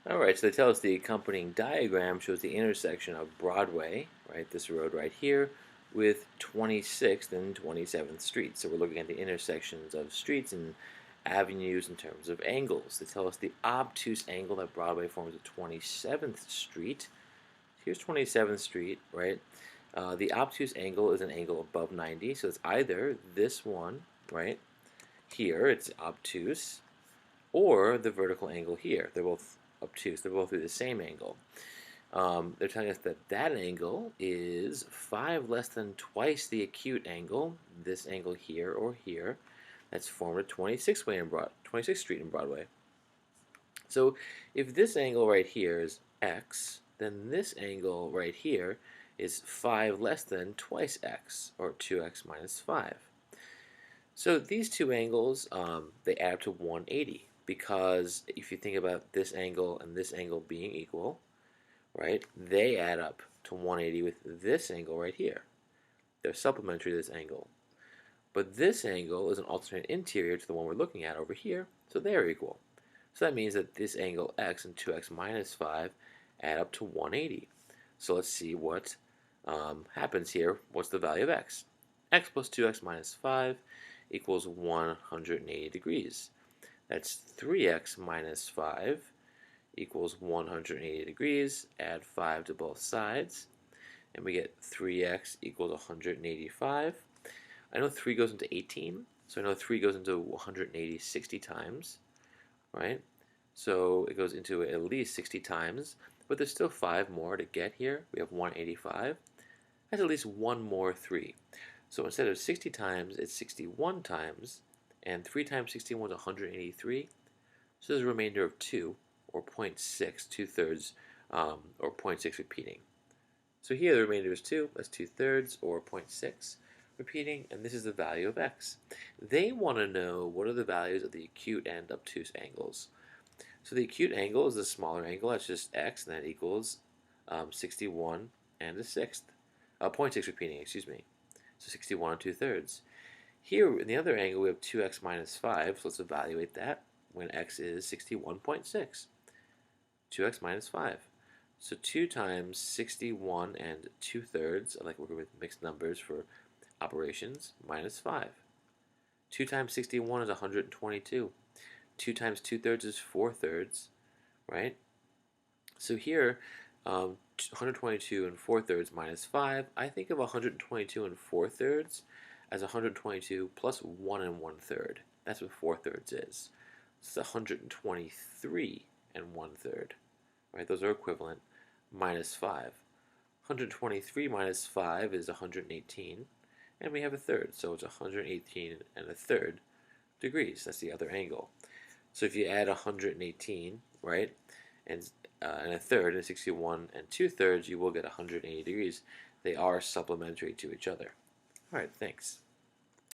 Alright, so they tell us the accompanying diagram shows the intersection of Broadway, right, this road right here, with 26th and 27th Streets. So we're looking at the intersections of streets and avenues in terms of angles. They tell us the obtuse angle that Broadway forms at 27th Street. Here's 27th Street, right? The obtuse angle is an angle above 90, so it's either this one, right, here, it's obtuse, or the vertical angle here. They're both obtuse. They're both the same angle. They're telling us that that angle is 5 less than twice the acute angle, this angle here or here, that's formed at 26th Street in Broadway. So if this angle right here is x, then this angle right here is 5 less than twice x, or 2x minus 5. So these two angles, they add up to 180 because if you think about this angle and this angle being equal, right, they add up to 180 with this angle right here. They're supplementary to this angle. But this angle is an alternate interior to the one we're looking at over here, so they're equal. So that means that this angle x and 2x minus 5 add up to 180. So let's see what happens here. What's the value of x? X plus 2x minus 5 equals 180 degrees. That's 3x minus 5 equals 180 degrees. Add 5 to both sides, and we get 3x equals 185. I know 3 goes into 18, so I know 3 goes into 180 60 times, right? So it goes into at least 60 times, but there's still 5 more to get here. We have 185. That's at least one more 3. So instead of 60 times, it's 61 times, and 3 times 61 is 183. So there's a remainder of 2, or 0.6, 2/3, or 0.6 repeating. So here the remainder is 2, that's 2/3, or 0.6 repeating, and this is the value of x. They want to know what are the values of the acute and obtuse angles. So the acute angle is the smaller angle, that's just x, and that equals 61 and a sixth. 0.6 repeating, excuse me. So 61 and 2/3. Here in the other angle we have 2x minus 5, so let's evaluate that when x is 61.6. 2x minus 5. So 2 times 61 and 2/3, I like working with mixed numbers for operations, minus 5. 2 times 61 is 122. 2 times 2/3 is 4/3, right? So here, 122 and 4/3 minus 5, I think of 122 and 4/3 as 122 plus 1 and 1/3. That's what 4/3 is. So it's 123 and 1/3, right? Those are equivalent, minus 5. 123 minus 5 is 118, and we have a third, so it's 118 and a third degrees. That's the other angle. So if you add 118, right, and a third, and 61 and 2/3, you will get 180 degrees. They are supplementary to each other. All right, thanks.